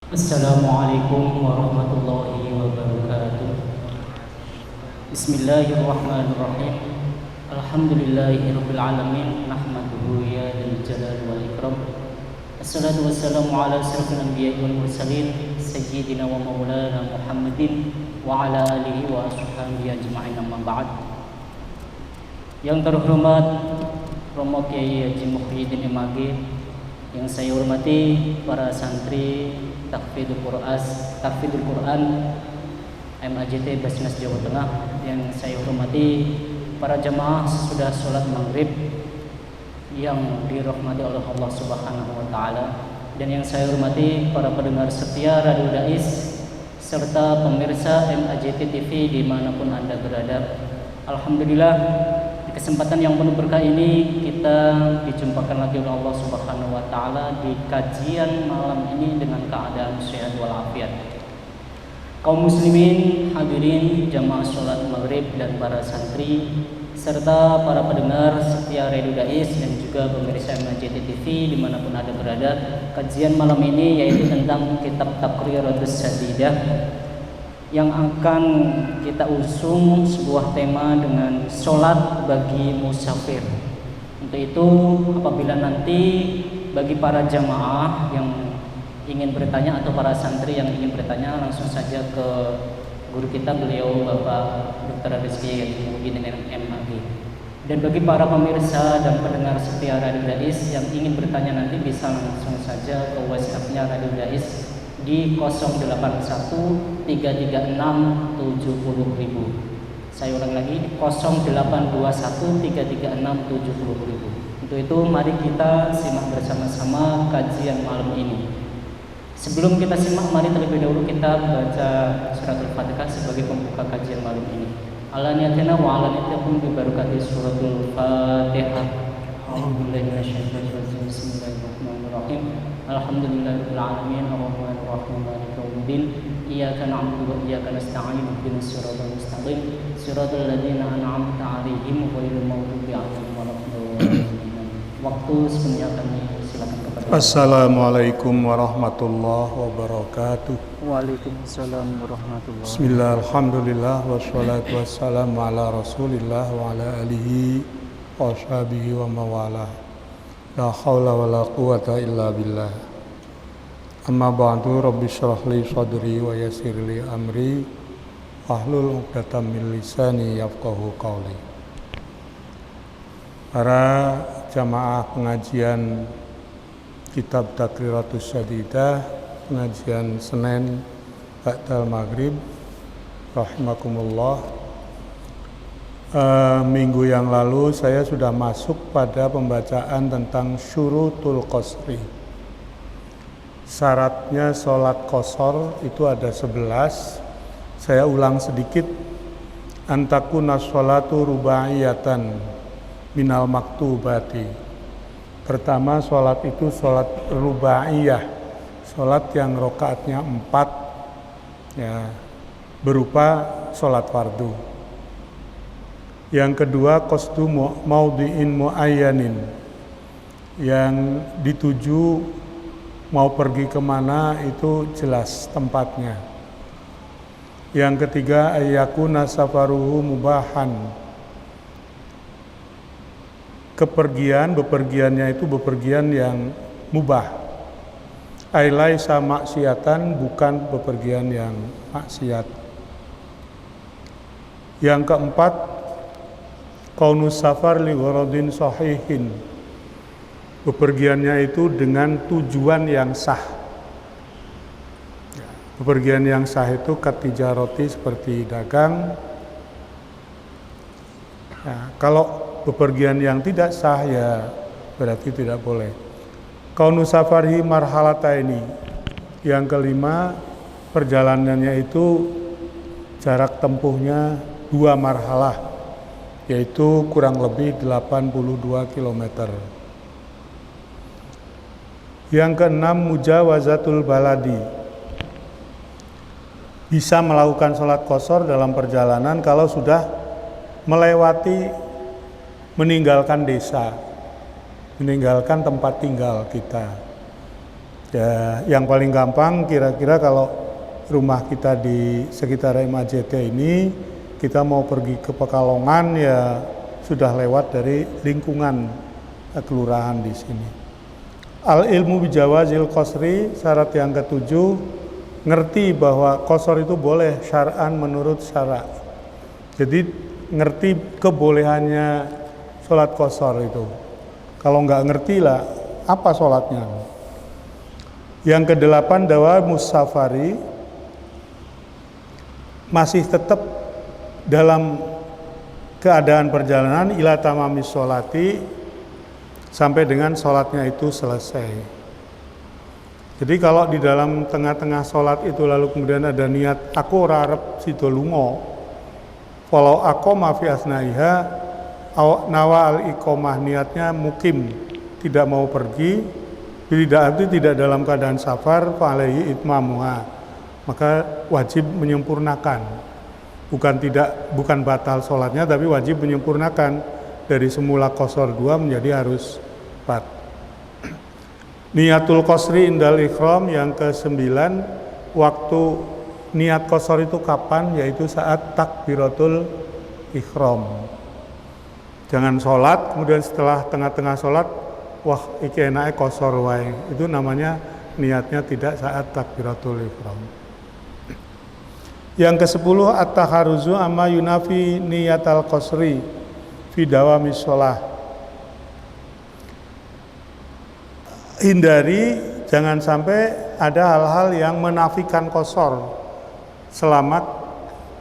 Assalamualaikum warahmatullahi wabarakatuh. Bismillahirrahmanirrahim. Alhamdulillahirabbil alamin. Nahmaduhu ya dzal jalali wal ikram. Assalatu wassalamu ala asyrafil anbiya'i wal mursalin sayyidina wa maulana Muhammadin wa ala alihi wa ashabihi ajma'in, amma ba'd. Yang terhormat Romo Kiai Haji Muhyiddin MAG, yang saya hormati para santri Tahfidzul Quran MAJT Basnas Jawa Tengah, yang saya hormati para jamaah sesudah sholat maghrib yang dirahmati oleh Allah Subhanahu wa Ta'ala, dan yang saya hormati para pendengar setia Radio Dais serta pemirsa MAJT TV dimanapun Anda berada. Alhamdulillah, di kesempatan yang penuh berkah ini kita dijumpakan lagi oleh Allah Subhanahu wa Ta'ala di kajian malam ini dengan keadaan sehat walafiat. Kaum muslimin, hadirin jamaah sholat maghrib dan para santri serta para pendengar setia Radio Dais dan juga pemirsa MAJT TV dimanapun Anda berada, kajian malam ini yaitu tentang kitab Taqriratus Sadidah yang akan kita usung sebuah tema dengan sholat bagi musafir. Untuk itu, apabila nanti bagi para jamaah yang ingin bertanya atau para santri yang ingin bertanya, langsung saja ke guru kita, beliau Bapak Dr. Rizky Haji Muhyiddin MAG. Dan bagi para pemirsa dan pendengar setia Radio Dais yang ingin bertanya nanti bisa langsung saja ke WhatsApp-nya Radio Dais di 081 336 70.000. Saya ulang lagi, di 0821 336 70.000. Untuk itu mari kita simak bersama-sama kajian malam ini. Sebelum kita simak, mari terlebih dahulu kita baca suratul Fatihah sebagai pembuka kajian malam ini. Ala niyatina wa ala niyatikum bi barakati suratul Fatihah. A'udzubillahi minasyaitonir rajim. Bismillahirrahmanirrahim. Alhamdulillahirabbil alamin, arrahmanir rahim, maliki yaumiddin. Iyyaka na'budu wa iyyaka nasta'in. Ihdinas siratal mustaqim, siratal ladzina an'amta 'alaihim ghairil maghdubi 'alaihim waladdallin. Waktu sepenuhnya kami silakan kepada Assalamualaikum warahmatullahi wabarakatuh. Waalaikumsalam warahmatullahi wabarakatuh. Bismillah, alhamdulillah, wassalatu wassalamu ala rasulillah wa ala alihi wa sahbihi wa mawalah. La hawla wa la quwata illa billah. Amma ba'du, rabbi syrah li sadri wa yassir li amri wahlul 'uqdatam min lisani yafqahu qawli. Para jamaah pengajian Kitab Taqriratus Sadidah, pengajian Senin ba'dal maghrib, rahimakumullah. Minggu yang lalu saya sudah masuk pada pembacaan tentang syurutul qasri. Syaratnya sholat qasar itu ada 11. Saya ulang sedikit. Antakuna sholatu rubaiyatan minal maktubati. Pertama, sholat itu sholat rubaiyah, sholat yang rokaatnya 4, ya, berupa sholat fardu. Yang kedua, qasdu maudhi'in muayyanin, yang dituju mau pergi kemana itu jelas tempatnya. Yang ketiga, ayyakuna safaruhu mubahan, bepergiannya itu bepergian yang mubah. Laisa maksiatan, bukan bepergian yang maksiat. Yang keempat, qaunus safar li gharadin sahihin, bepergiannya itu dengan tujuan yang sah. Bepergian yang sah itu katijaroti, seperti dagang. Nah, kalau bepergian yang tidak sah ya berarti tidak boleh. Qaunus safarhi marhalataini. Yang kelima, perjalanannya itu jarak tempuhnya 2 marhalah, yaitu kurang lebih 82 km. Yang keenam, mujawazatul baladi, bisa melakukan sholat qasar dalam perjalanan kalau sudah melewati, meninggalkan desa, meninggalkan tempat tinggal kita. Ya, yang paling gampang kira-kira kalau rumah kita di sekitar MAJT ini, kita mau pergi ke Pekalongan ya sudah lewat dari lingkungan kelurahan di sini. Al ilmu bijawazil qasri, syarat yang ketujuh, ngerti bahwa qasar itu boleh syar'an menurut syara'. Jadi ngerti kebolehannya sholat qasar itu. Kalau nggak ngerti lah apa sholatnya. Yang kedelapan, dawa musafari, masih tetap dalam keadaan perjalanan ila tamamis sholati, sampai dengan sholatnya itu selesai. Jadi kalau di dalam tengah-tengah sholat itu lalu kemudian ada niat aku ora arep sida lunga, walau aqoma fi asnaiha, nawa al iqomah, niatnya mukim, tidak mau pergi, tidak dalam keadaan safar, fa'alaihi itmamuha, maka wajib menyempurnakan. Bukan batal sholatnya, tapi wajib menyempurnakan dari semula qasar 2 menjadi harus 4. Niatul qasri indal ikhram, yang ke-9, waktu niat qasar itu kapan? Yaitu saat takbiratul ikhram. Jangan sholat kemudian setelah tengah-tengah sholat, wah iki enake qasar wae. Itu namanya niatnya tidak saat takbiratul ihram. Yang ke-10, at-taharuzu amma yunafi niyatal qasri fi dawamis shalah. Hindari jangan sampai ada hal-hal yang menafikan qasar selama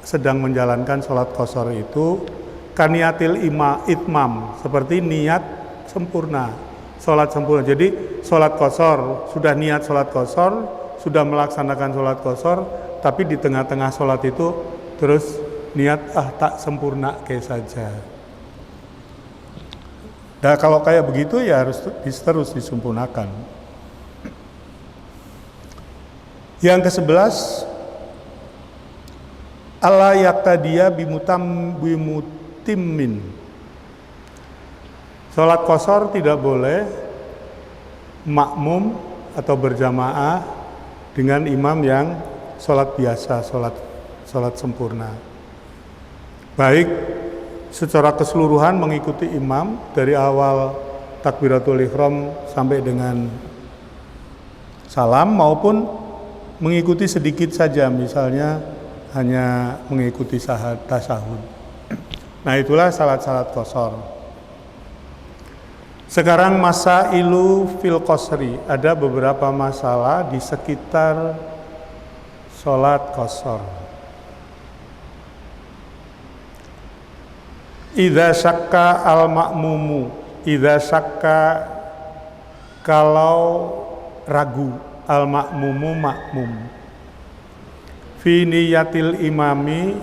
sedang menjalankan sholat qasar itu, kaniatil itmam, seperti niat sempurna, sholat sempurna. Jadi sholat qasar, sudah niat sholat qasar, sudah melaksanakan sholat qasar, tapi di tengah-tengah sholat itu terus niat tak sempurna kayak saja. Nah kalau kayak begitu ya harus terus disempurnakan. Yang ke-11, Allah yaktadiya bimutimmin. Sholat qasar tidak boleh makmum atau berjamaah dengan imam yang sholat biasa, sholat sempurna. Baik secara keseluruhan mengikuti imam dari awal takbiratul ihram sampai dengan salam, maupun mengikuti sedikit saja, misalnya hanya mengikuti tasyahud. Nah itulah salat-salat qasar. Sekarang masailu fil qasri, ada beberapa masalah di sekitar sholat qasar. Idza syakka al ma'mumu, idza syakka, kalau ragu, al ma'mumu makmum, fi niyatil imami,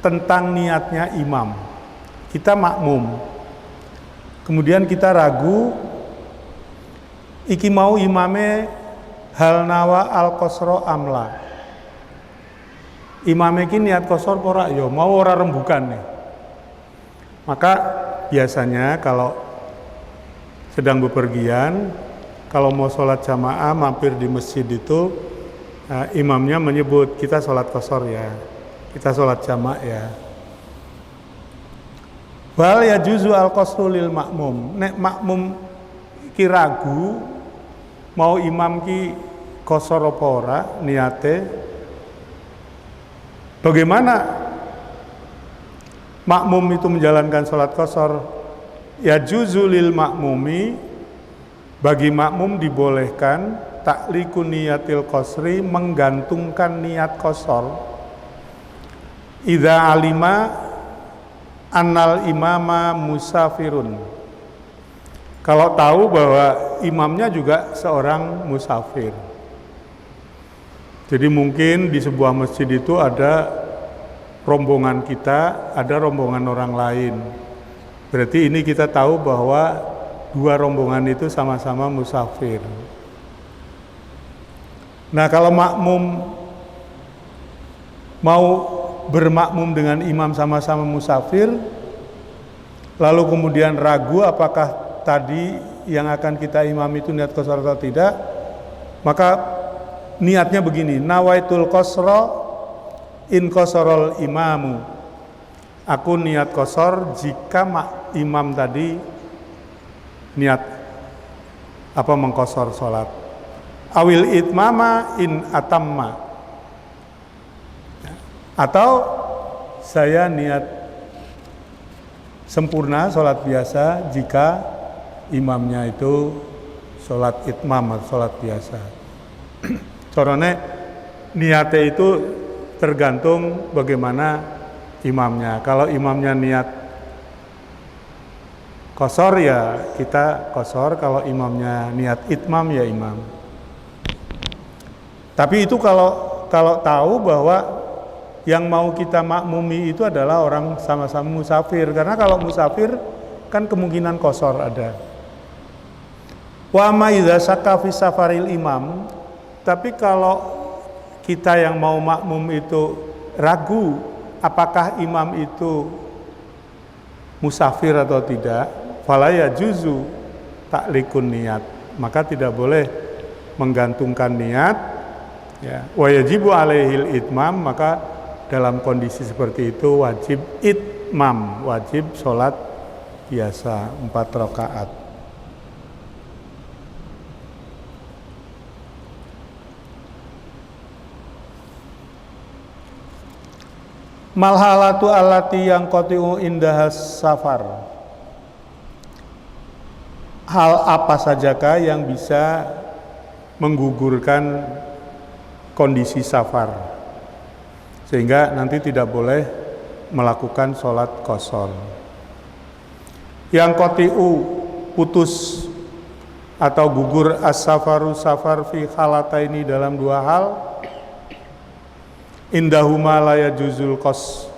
tentang niatnya imam. Kita makmum, kemudian kita ragu, iki mau imame hal nawa al qasra amla, imame iki niat qasar ora ya, mau ora rembukan nih. Maka biasanya kalau sedang bepergian, kalau mau sholat jamaah mampir di masjid itu, imamnya menyebut kita sholat qasar ya, kita sholat jamaah ya. Bal ya juzu al qasru lil makmum. Nek makmum ki ragu mau imam ki qasar apa ora niate, bagaimana makmum itu menjalankan sholat qasar? Ya juzu lil makmumi, bagi makmum dibolehkan takliku niyatil qasri, menggantungkan niat qasar, idza alima annal imama musafirun, kalau tahu bahwa imamnya juga seorang musafir. Jadi mungkin di sebuah masjid itu ada rombongan kita, ada rombongan orang lain. Berarti ini kita tahu bahwa dua rombongan itu sama-sama musafir. Nah kalau makmum mau bermakmum dengan imam sama-sama musafir, lalu kemudian ragu apakah tadi yang akan kita imam itu niat qasar atau tidak, Maka niatnya begini, nawaitul qasra in qasarul imamu. Aku niat qasar jika imam tadi niat mengqasar salat. Awil itmama in atamma. Atau saya niat sempurna salat biasa jika imamnya itu salat itmam atau salat biasa. Caranya niatnya itu tergantung bagaimana imamnya. Kalau imamnya niat qasar ya kita qasar, kalau imamnya niat itmam ya imam. Tapi itu kalau tahu bahwa yang mau kita makmumi itu adalah orang sama-sama musafir, karena kalau musafir kan kemungkinan qasar ada. Wa ma idza syakka fi safaril imam, tapi kalau kita yang mau makmum itu ragu apakah imam itu musafir atau tidak, fala yajuzu ta'likun niat, maka tidak boleh menggantungkan niat ya. Wa yajibu alaihil itmam, maka dalam kondisi seperti itu wajib itmam, wajib sholat biasa 4 rakaat. Malhalatu allati yang qati'u indahas safar. Hal apa sajakah yang bisa menggugurkan kondisi safar sehingga nanti tidak boleh melakukan sholat qasar? Yang qati'u putus atau gugur as-safaru safar fi halataini dalam 2 hal. Indahuma la yajuzul qas,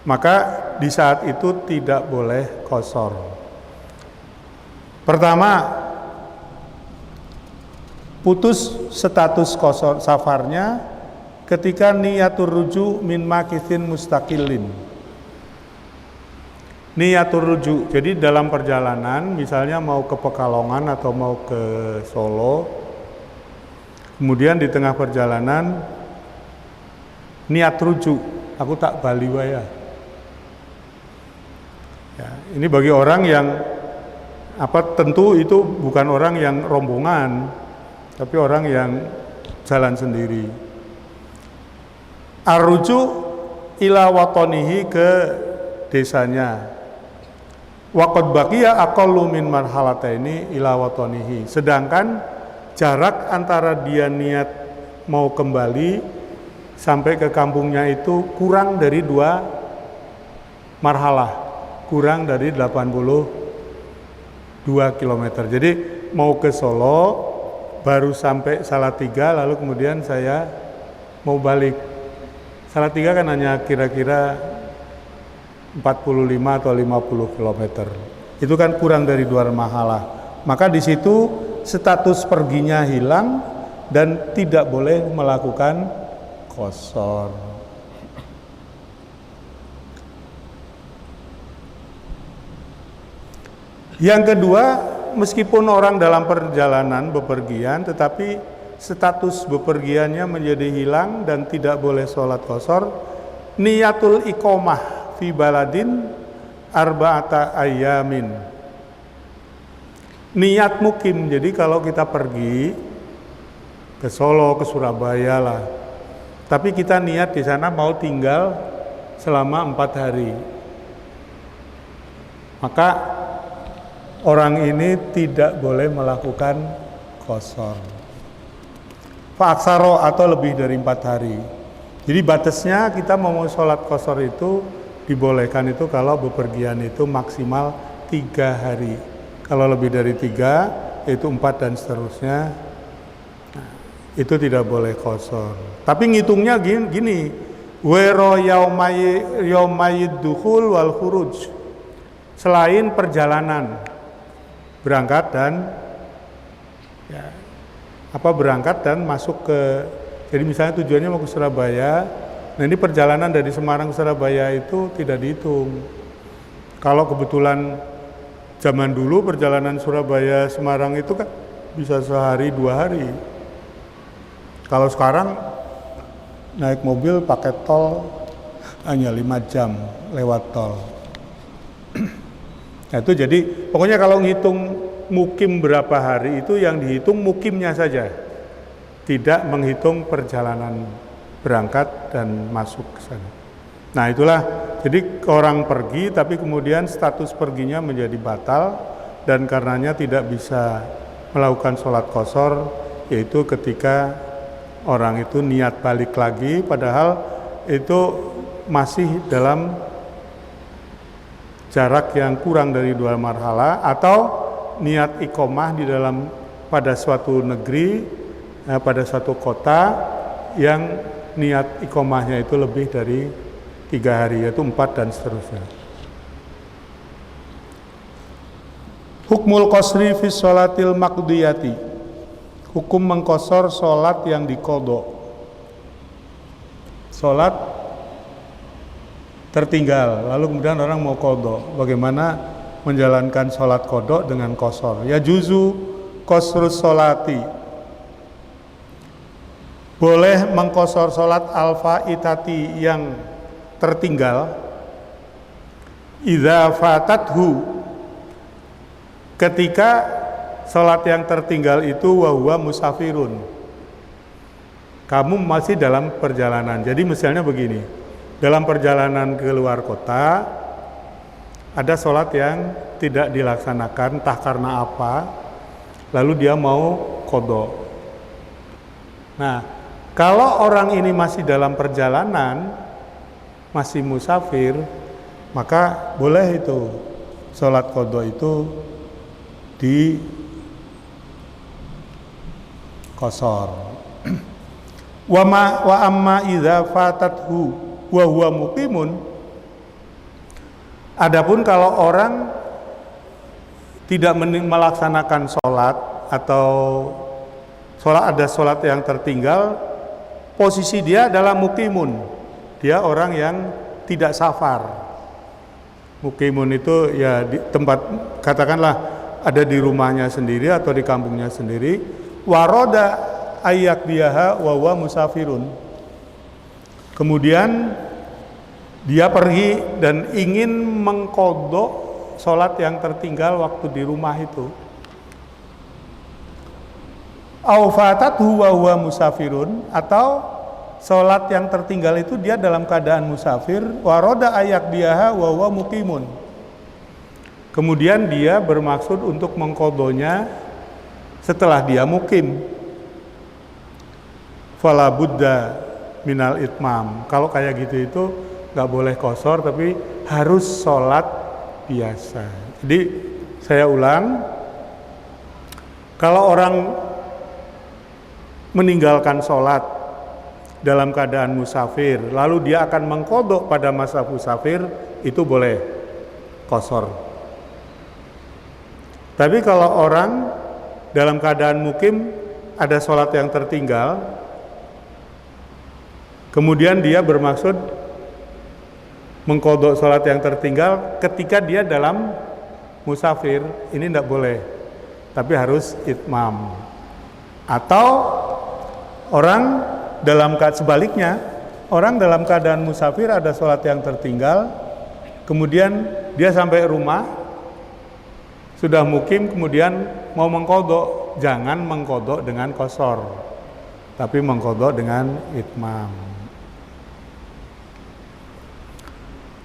maka di saat itu tidak boleh qasar. Pertama, putus status qasar safarnya ketika niatur ruju min makithin mustaqillin. Niatur ruju, jadi dalam perjalanan misalnya mau ke Pekalongan atau mau ke Solo, kemudian di tengah perjalanan niat rujuk, aku tak bali wae ya. Ini bagi orang yang tentu itu bukan orang yang rombongan, tapi orang yang jalan sendiri. Arruju ila watonihi, ke desanya. Waqad baqiya aqallu min marhalataini ila watonihi. Sedangkan jarak antara dia niat mau kembali sampai ke kampungnya itu kurang dari 2 marhalah, kurang dari 82 km. Jadi mau ke Solo, baru sampai Salatiga, lalu kemudian saya mau balik. Salatiga kan hanya kira-kira 45 atau 50 km. Itu kan kurang dari 2 marhalah. Maka di situ status perginya hilang dan tidak boleh melakukan qasar. Yang kedua, meskipun orang dalam perjalanan bepergian, tetapi status bepergiannya menjadi hilang dan tidak boleh sholat qasar, niatul iqomah fi baladin arba'ata ayyamin. Niat mukim, jadi kalau kita pergi ke Solo, ke Surabaya lah, tapi kita niat di sana mau tinggal selama 4 hari, maka orang ini tidak boleh melakukan qasar. Fa'aksaro, atau lebih dari 4 hari. Jadi batasnya kita mau sholat qasar itu dibolehkan itu kalau bepergian itu maksimal 3 hari. Kalau lebih dari 3, yaitu 4 dan seterusnya, itu tidak boleh qasar. Tapi ngitungnya gini, wero yaumayid dukhul wal khuruj, selain perjalanan berangkat dan berangkat dan masuk ke, jadi misalnya tujuannya mau ke Surabaya, nah ini perjalanan dari Semarang ke Surabaya itu tidak dihitung. Kalau kebetulan zaman dulu perjalanan Surabaya Semarang itu kan bisa sehari 2 hari. Kalau sekarang naik mobil pakai tol hanya 5 jam lewat tol. Nah itu jadi pokoknya kalau ngitung mukim berapa hari itu yang dihitung mukimnya saja, tidak menghitung perjalanan berangkat dan masuk ke sana. Nah itulah, jadi orang pergi tapi kemudian status perginya menjadi batal dan karenanya tidak bisa melakukan sholat qashar, yaitu ketika orang itu niat balik lagi padahal itu masih dalam jarak yang kurang dari 2 marhala, atau niat iqomah di dalam pada suatu negeri, pada suatu kota yang niat iqomahnya itu lebih dari 3 hari, yaitu 4 dan seterusnya. Hukmul qasri fi sholatil maqdiyati, hukum mengqashar sholat yang diqadha. Sholat tertinggal, lalu kemudian orang mau qadha, bagaimana menjalankan sholat qadha dengan qashar? Ya juzu qasrus sholati, boleh mengqashar sholat al-faitati yang tertinggal, idza fatathu, ketika sholat yang tertinggal itu wa huwa musafirun, kamu masih dalam perjalanan. Jadi misalnya begini, dalam perjalanan ke luar kota ada sholat yang tidak dilaksanakan entah karena apa, lalu dia mau qadha. Nah, kalau orang ini masih dalam perjalanan, masih musafir, maka boleh itu sholat qadha itu di qashar. Wa amma idza fatathu wa huwa muqimun, adapun kalau orang tidak melaksanakan sholat atau ada sholat yang tertinggal, posisi dia adalah muqimun, dia orang yang tidak safar. Muqimun itu ya di tempat, katakanlah ada di rumahnya sendiri atau di kampungnya sendiri. Waroda ayak biha wa huwa musafirun, kemudian dia pergi dan ingin mengqadha sholat yang tertinggal waktu di rumah itu. Au fatathu wa huwa musafirun, atau sholat yang tertinggal itu dia dalam keadaan musafir. Waroda ayak biha wa huwa muqimun, kemudian dia bermaksud untuk mengqadhanya setelah dia mukim. Fala budda minal itmam, kalau kayak gitu itu nggak boleh qashar tapi harus sholat biasa. Jadi saya ulang, kalau orang meninggalkan sholat dalam keadaan musafir lalu dia akan mengqadha pada masa musafir, itu boleh qashar. Tapi kalau orang dalam keadaan mukim ada sholat yang tertinggal, kemudian dia bermaksud mengqadha sholat yang tertinggal ketika dia dalam musafir, ini tidak boleh, tapi harus itmam. Atau orang sebaliknya, orang dalam keadaan musafir ada sholat yang tertinggal, kemudian dia sampai rumah sudah mukim, kemudian mau mengqadha, jangan mengqadha dengan qashar, tapi mengqadha dengan itmam.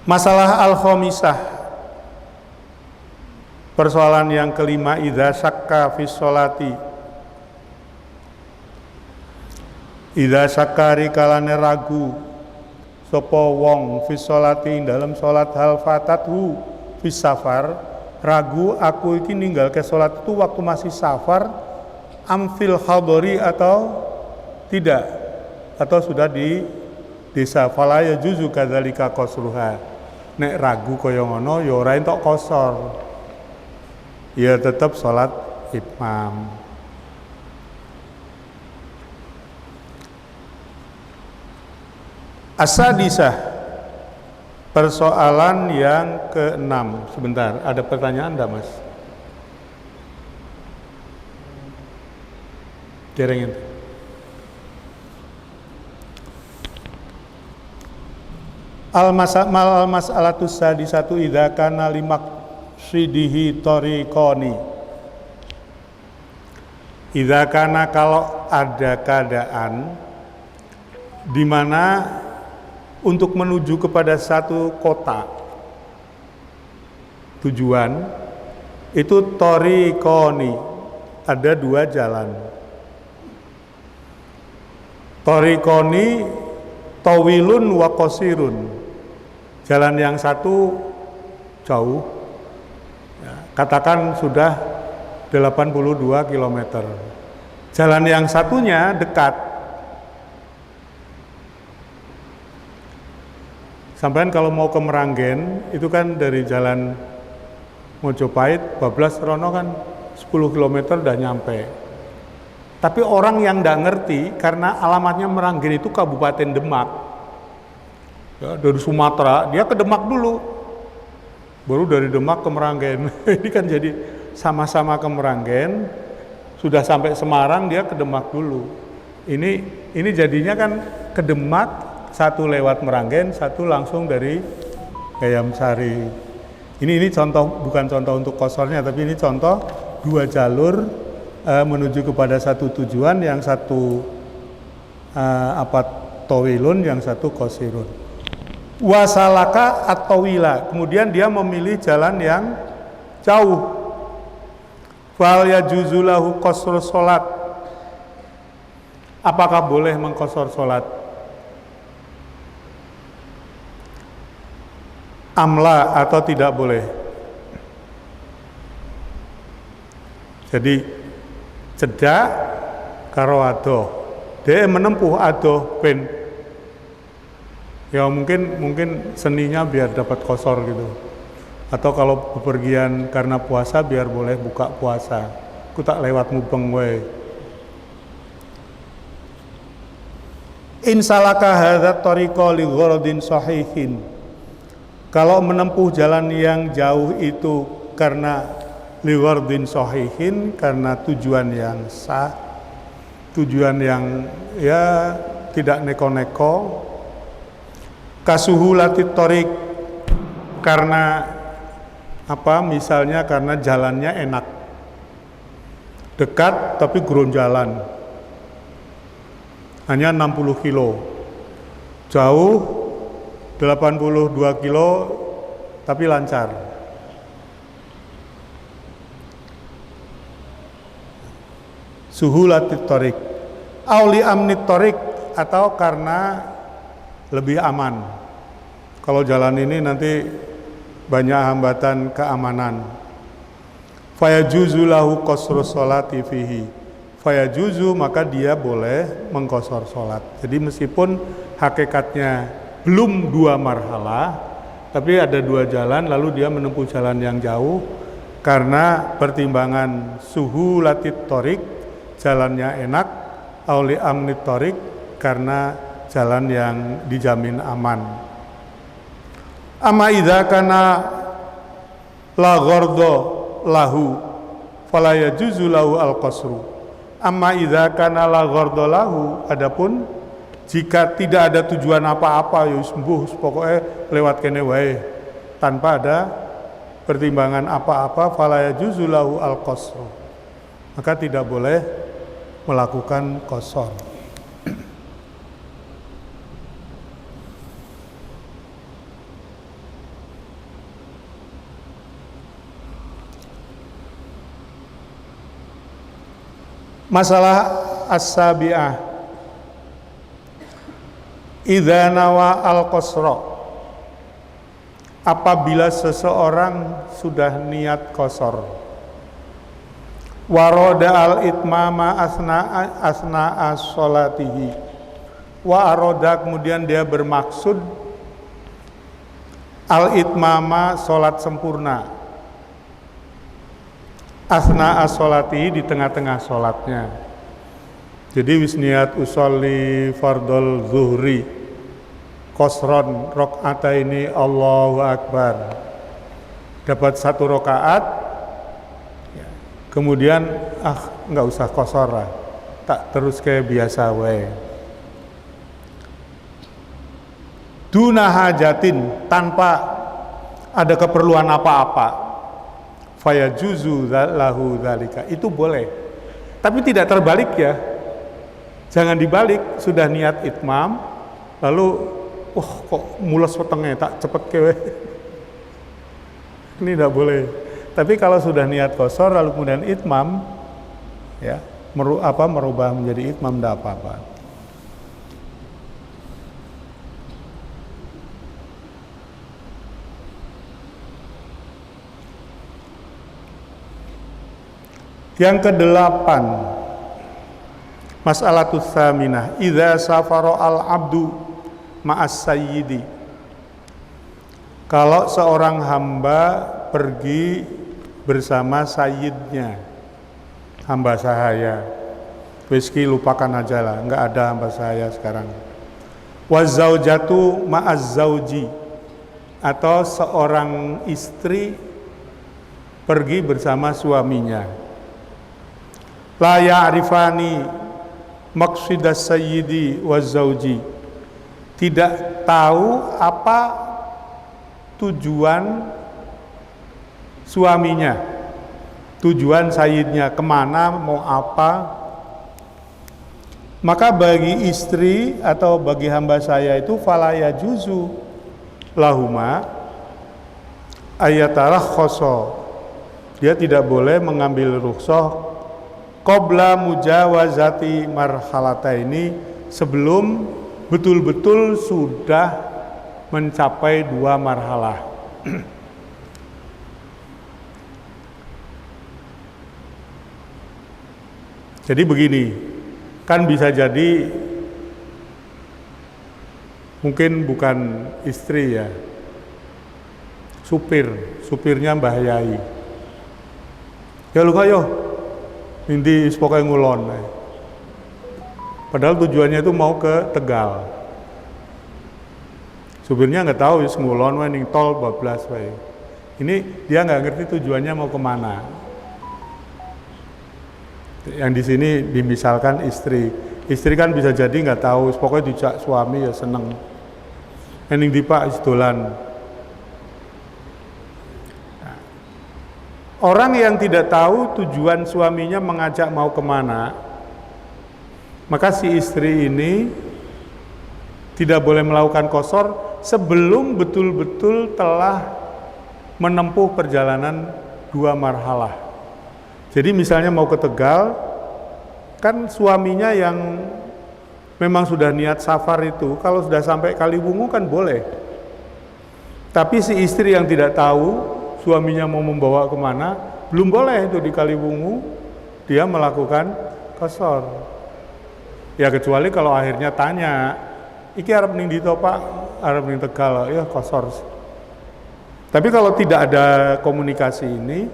Masalah al-khamisah, persoalan yang kelima, idza syakka fi sholati, idza syakari kalane ragu sapa wong fi sholati dalam sholat, hal fatathu fi safar, ragu aku iki ninggal ke sholat itu waktu masih safar, amfil hadori atau tidak, atau sudah di desa, fala ya juzu kadzalika qasruha. Nek ragu kaya ngono ya ora entuk qashar, ya tetap sholat itmam. As-sadisah, persoalan yang ke-6. Sebentar, ada pertanyaan enggak, Mas? Dereng itu. Al-mas'alatus sadisatu idza kana limaksidihi tariqani. Idza kana, kalau ada keadaan di mana untuk menuju kepada satu kota tujuan itu tariqani, ada dua jalan. Tariqani tawilun wa qasirun. Jalan yang satu jauh, ya, katakan sudah 82 km. Jalan yang satunya dekat. Sampean kalau mau ke Meranggen, itu kan dari jalan Mojopahit, Bablas Rono kan 10 km udah nyampe. Tapi orang yang nggak ngerti, karena alamatnya Meranggen itu Kabupaten Demak, ya, dari Sumatera, dia ke Demak dulu, baru dari Demak ke Meranggen. Ini kan jadi sama-sama ke Meranggen, sudah sampai Semarang dia ke Demak dulu. Ini jadinya kan ke Demak, satu lewat Meranggen, satu langsung dari Gayam Sari. Ini contoh, bukan contoh untuk kosornya, tapi ini contoh dua jalur menuju kepada satu tujuan, yang satu tawilun, yang satu qasirun. Wasalaka at-tawila, kemudian dia memilih jalan yang jauh. Fal yajuzu lahu qasru salat, apakah boleh mengqasar salat? Amla, atau tidak boleh? Jadi cedak karo adoh, dia menempuh adoh ben, ya mungkin seninya biar dapat qasar gitu. Atau kalau bepergian karena puasa biar boleh buka puasa, ku tak lewat mubeng we. In salaka hadza tariqa li gharadin sahihin, kalau menempuh jalan yang jauh itu karena li gharadin sahihin, karena tujuan yang sah, tujuan yang ya tidak neko-neko. Kasuhulatit tariq, karena apa, misalnya karena jalannya enak, dekat tapi geronjalan, hanya 60 kilo, jauh 82 kilo tapi lancar. Suhulatit tariq auli amnit tariq, atau karena lebih aman. Kalau jalan ini nanti banyak hambatan keamanan. Fayajuzu lahu qasru sholati fihi, fayajuzu, maka dia boleh mengqasar sholat. Jadi meskipun hakikatnya belum dua marhalah, tapi ada dua jalan, lalu dia menempuh jalan yang jauh karena pertimbangan suhulatit thoriq, jalannya enak, auli amnit thoriq, karena jalan yang dijamin aman. Amma idza kana la ghardo lahu fala yajuzu lahu al-qasru. Amma idza kana la ghardo lahu, adapun jika tidak ada tujuan apa-apa, ya sembuh pokoknya lewat kene wae tanpa ada pertimbangan apa-apa, fala yajuzu lahu al-qasru, maka tidak boleh melakukan qasar. Masalah as-sabi'ah, idza nawa al-qasra, apabila seseorang sudah niat qasar, waroda al-itmama asna as-sholatihi, wa aroda, kemudian dia bermaksud al-itmama, sholat sempurna, asna as-sholati, di tengah-tengah sholatnya. Jadi wis niat usolli fardhol zuhri qasron rakaataini Allahu akbar, dapat satu rakaat, kemudian nggak usah qasar lah, tak terus kayak biasa wae. duna hajatin, tanpa ada keperluan apa-apa, fayajuzu lahu dzalika, itu boleh. Tapi tidak terbalik ya. Jangan dibalik, sudah niat itmam lalu kok mules wetenge tak cepet kewe. Ini tidak boleh. Tapi kalau sudah niat qasar lalu kemudian itmam, ya, merubah menjadi itmam, tidak apa-apa. Yang kedelapan, mas'alatus tsaminah, idza safara al-abdu ma'as sayyidi. Kalau seorang hamba pergi bersama sayyidnya, hamba sahaya, wis lupakan aja lah, enggak ada hamba sahaya sekarang. Wa zaujatu ma'az zauji, atau seorang istri pergi bersama suaminya. La ya'rifani maqsidas sayyidi wa zauji, tidak tahu apa tujuan suaminya, tujuan sayyidnya, kemana, mau apa. Maka bagi istri atau bagi hamba saya itu fala yajuzu lahuma ayatarakhasa, dia tidak boleh mengambil rukhsah qabla mujawazati marhalataini, sebelum betul-betul sudah mencapai 2 marhalah. Jadi begini, kan bisa jadi mungkin bukan istri ya, supirnya Mbah Yai. Ya lu kayo Indi pokoknya ngulon. Padahal tujuannya itu mau ke Tegal. Supirnya nggak tahu, ngulon ning tol 12 wae. Ini dia nggak ngerti tujuannya mau kemana. Yang di sini dimisalkan istri. Istri kan bisa jadi nggak tahu, pokoknya dijak suami ya seneng. Ning di Pak idolan. Orang yang tidak tahu tujuan suaminya mengajak mau kemana, maka si istri ini tidak boleh melakukan qasar sebelum betul-betul telah menempuh perjalanan 2 marhalah. Jadi misalnya mau ke Tegal, kan suaminya yang memang sudah niat safar itu, kalau sudah sampai Kaliwungu kan boleh. Tapi si istri yang tidak tahu suaminya mau membawa kemana, belum boleh itu di Kaliwungu dia melakukan qasar. Ya kecuali kalau akhirnya tanya, iki arep ning ndi to Pak? Arep ning Tegal, ya qasar. Tapi kalau tidak ada komunikasi ini,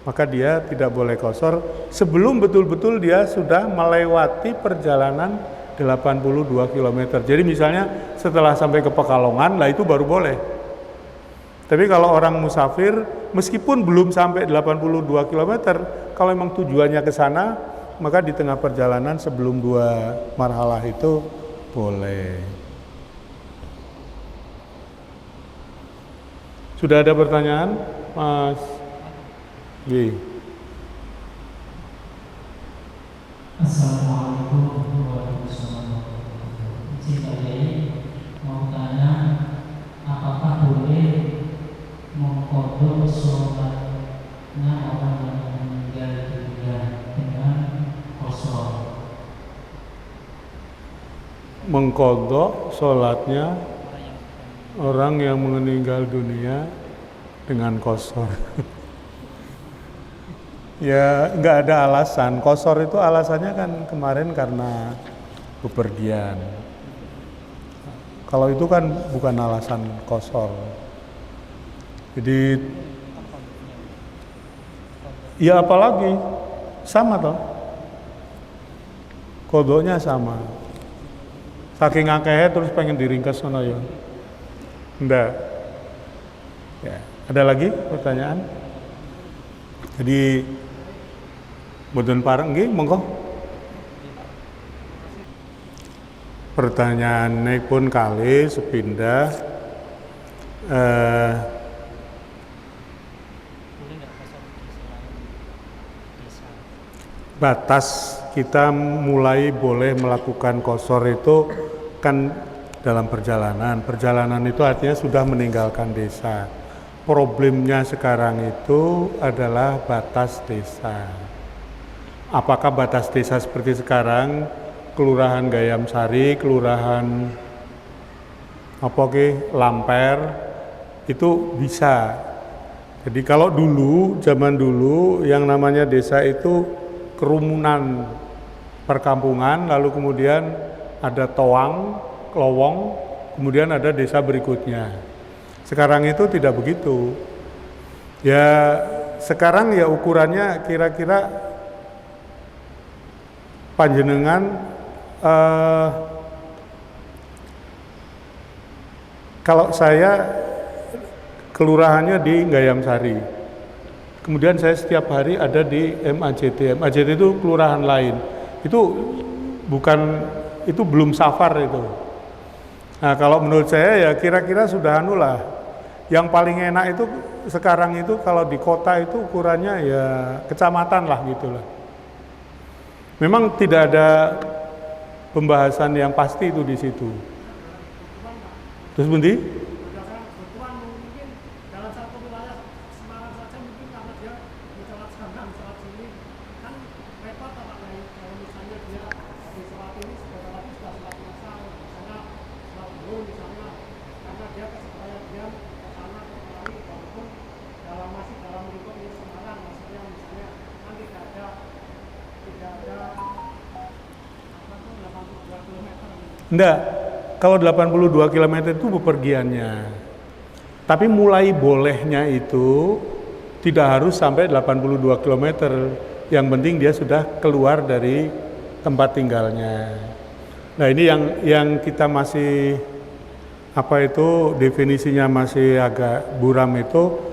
maka dia tidak boleh qasar sebelum betul-betul dia sudah melewati perjalanan 82 km. Jadi misalnya setelah sampai ke Pekalongan, lah itu baru boleh. Tapi kalau orang musafir, meskipun belum sampai 82 km, kalau memang tujuannya ke sana, maka di tengah perjalanan sebelum 2 marhalah itu boleh. Sudah ada pertanyaan, Mas? G. Assalamualaikum warahmatullahi wabarakatuh. Saya mau tanya, apakah boleh mengqadha sholatnya orang yang meninggal dunia dengan qasar? Mengqadha sholatnya orang yang meninggal dunia dengan qasar. Ya nggak ada alasan. Qasar itu alasannya kan kemarin karena bepergian. Kalau itu kan bukan alasan qasar. Jadi ya apalagi sama toh, kodoknya sama. Saking akeh terus pengen diringkas ngono ya. Ndak. Ya, ada lagi pertanyaan? Jadi mboten pareng nggih, monggo. Pertanyaannya pun kali sepindah batas kita mulai boleh melakukan qashar itu kan dalam perjalanan. Perjalanan itu artinya sudah meninggalkan desa. Problemnya sekarang itu adalah batas desa. Apakah batas desa seperti sekarang, Kelurahan Gayam Sari, Kelurahan Lamper, itu bisa. Jadi kalau dulu, zaman dulu yang namanya desa itu kerumunan perkampungan, lalu kemudian ada toang, lowong, kemudian ada desa berikutnya. Sekarang itu tidak begitu. Ya sekarang ya ukurannya kira-kira panjenengan kalau saya kelurahannya di Gayam Sari. Kemudian saya setiap hari ada di MAJT. MAJT itu kelurahan lain. Itu belum safar itu. Nah, kalau menurut saya ya kira-kira sudah anulah. Yang paling enak itu sekarang itu kalau di kota itu ukurannya ya kecamatan lah gitulah. Memang tidak ada pembahasan yang pasti itu di situ. Terus Bundi? Enggak, kalau 82 km itu bepergiannya. Tapi mulai bolehnya itu tidak harus sampai 82 km. Yang penting dia sudah keluar dari tempat tinggalnya. Nah ini yang kita masih definisinya masih agak buram itu.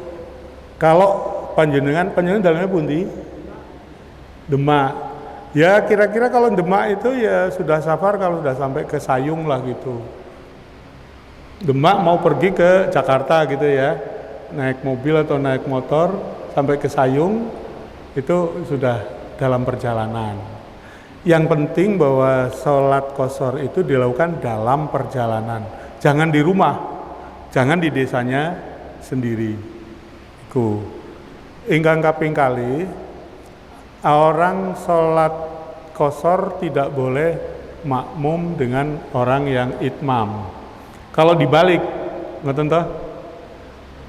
Kalau panjenengan dalamnya pundi? Demak. Ya kira-kira kalau Demak itu ya sudah safar kalau sudah sampai ke Sayung lah gitu. Demak mau pergi ke Jakarta gitu ya, naik mobil atau naik motor sampai ke Sayung itu sudah dalam perjalanan. Yang penting bahwa sholat qashar itu dilakukan dalam perjalanan, jangan di rumah, jangan di desanya sendiri. Iku ingkang kaping kali, orang sholat qashar tidak boleh makmum dengan orang yang itmam. Kalau dibalik, ngoten toh?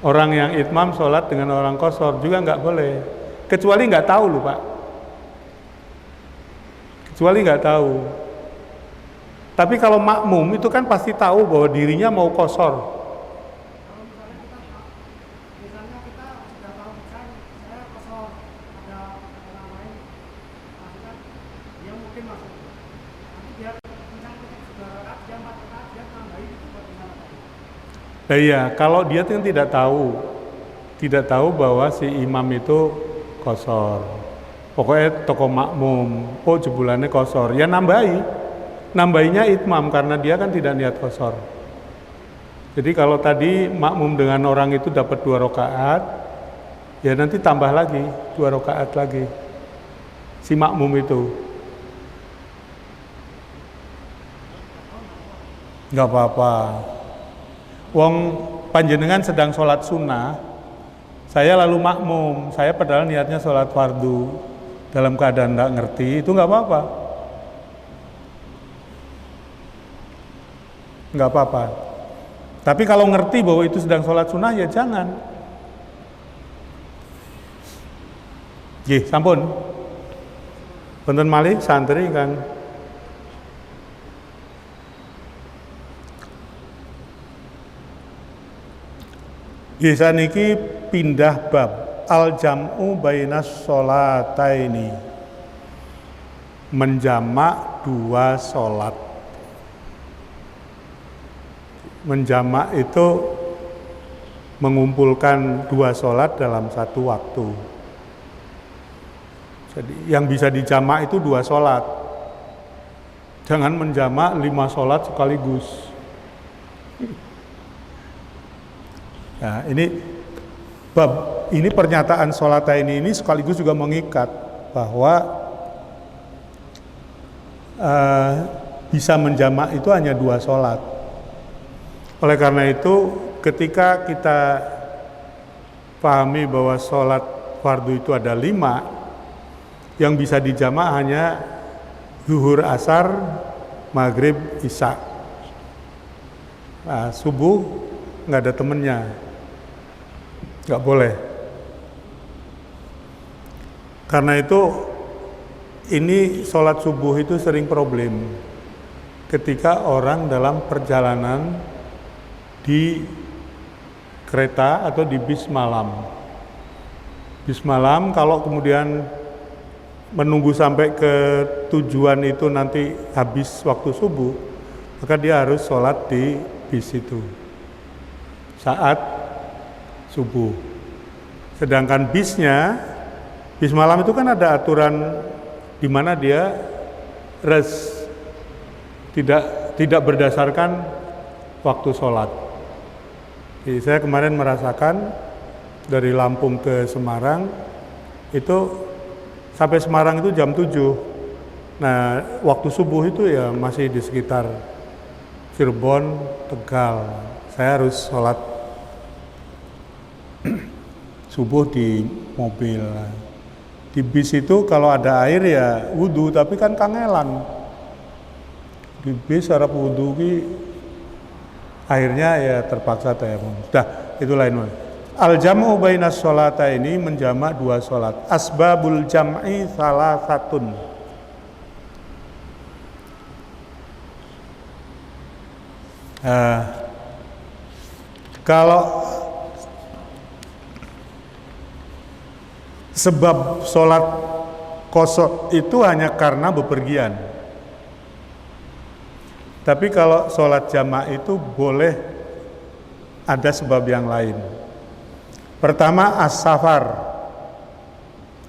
Orang yang itmam sholat dengan orang qashar juga nggak boleh, kecuali nggak tahu loh Pak. Kecuali nggak tahu. Tapi kalau makmum itu kan pasti tahu bahwa dirinya mau qashar. Nah iya, kalau dia kan tidak tahu bahwa si imam itu qashar. Pokoknya toko makmum, jebulannya qashar, ya nambahinya itmam karena dia kan tidak niat qashar. Jadi kalau tadi makmum dengan orang itu dapat 2 rakaat, ya nanti tambah lagi 2 rakaat lagi si makmum itu. Nggak apa-apa. Wong panjenengan sedang sholat sunnah, saya lalu makmum, saya padahal niatnya sholat fardu, dalam keadaan tidak ngerti, itu nggak apa-apa. Nggak apa-apa. Tapi kalau ngerti bahwa itu sedang sholat sunnah, ya jangan. Nggih, sampun. Wonten malih santri kan. Bisa niki pindah bab al-jam'u bainas sholataini, menjamak 2 sholat. Menjamak itu mengumpulkan 2 sholat dalam satu waktu. Jadi yang bisa dijamak itu 2 sholat. Jangan menjamak 5 sholat sekaligus. Nah, ini pernyataan sholataini ini sekaligus juga mengikat bahwa bisa menjamak itu hanya 2 sholat. Oleh karena itu, ketika kita pahami bahwa sholat fardu itu ada 5, yang bisa dijamak hanya zuhur, asar, maghrib, isya. Nah, subuh nggak ada temennya, nggak boleh. Karena itu ini sholat subuh itu sering problem ketika orang dalam perjalanan di kereta atau di bis malam. Bis malam kalau kemudian menunggu sampai ke tujuan itu nanti habis waktu subuh, maka dia harus sholat di bis itu saat subuh. Sedangkan bis malam itu kan ada aturan di mana dia rest, tidak berdasarkan waktu sholat. Jadi saya kemarin merasakan dari Lampung ke Semarang itu sampai Semarang itu jam 7. Nah, waktu subuh itu ya masih di sekitar Cirebon, Tegal. Saya harus sholat subuh di mobil. Di bis itu kalau ada air ya wudhu, tapi kan kangelan. Di bis harap wudhu akhirnya ya terpaksa tayamum. Dah, itu lain. Al-jam'u bainas sholata ini menjamak 2 sholat. Asbabul jam'i salasatun. Kalau sebab sholat qasar itu hanya karena bepergian. Tapi kalau sholat jamak itu boleh ada sebab yang lain. Pertama, as-safar,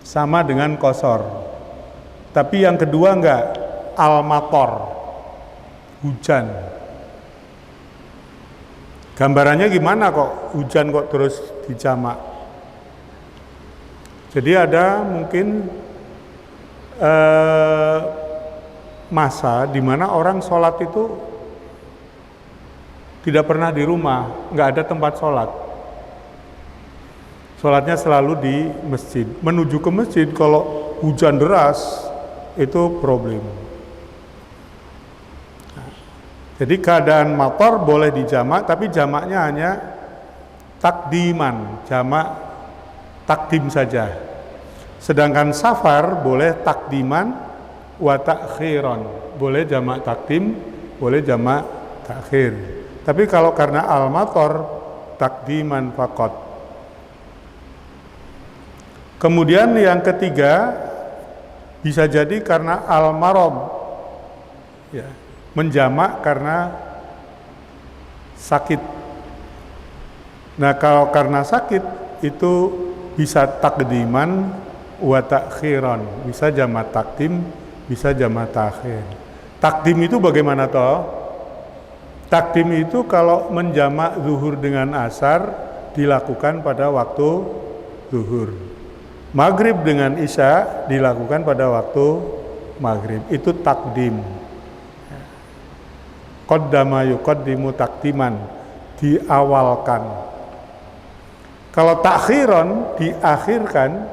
sama dengan qasar. Tapi yang kedua enggak, al-mator, hujan. Gambarannya gimana kok hujan kok terus dijamak? Jadi ada mungkin masa di mana orang sholat itu tidak pernah di rumah, nggak ada tempat sholat. Sholatnya selalu di masjid. Menuju ke masjid kalau hujan deras itu problem. Jadi keadaan mator boleh dijamak, tapi jamaknya hanya takdiman, jamak takdim saja. Sedangkan safar boleh takdiman wa ta'khiran, boleh jamak takdim, boleh jamak takhir. Tapi kalau karena al-mator, takdiman faqat. Kemudian yang ketiga, bisa jadi karena al-marad, ya, menjamak karena sakit. Nah, kalau karena sakit itu bisa takdiman wa ta'khiran, bisa jamak takdim, bisa jamak takhir. Takdim itu bagaimana toh? Takdim itu kalau menjamak zuhur dengan asar dilakukan pada waktu zuhur. Maghrib dengan isya dilakukan pada waktu maghrib. Itu takdim. Qaddama yuqaddimu takdiman, diawalkan. Kalau takhiran, diakhirkan,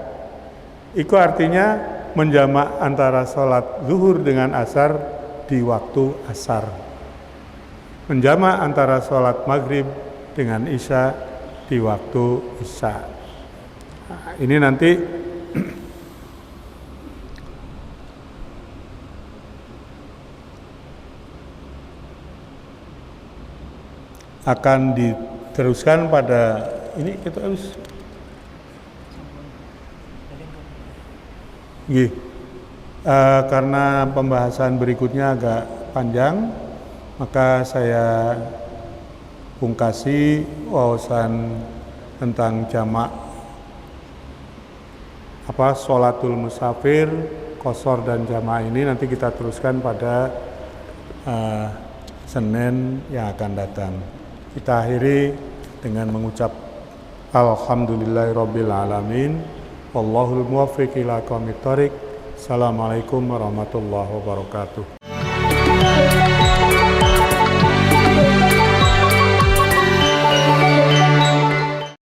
itu artinya menjamak antara sholat zuhur dengan asar di waktu asar. Menjamak antara sholat maghrib dengan isya di waktu isya. Nah, ini nanti akan diteruskan pada ini kita harus karena pembahasan berikutnya agak panjang, maka saya pungkasi wawasan tentang jamak sholatul musafir, qasar dan jamak ini nanti kita teruskan pada Senin yang akan datang. Kita akhiri dengan mengucap Alhamdulillahirabbil alamin. Wallahul muwaffiq ila aqwamit thoriq. Assalamualaikum warahmatullahi wabarakatuh.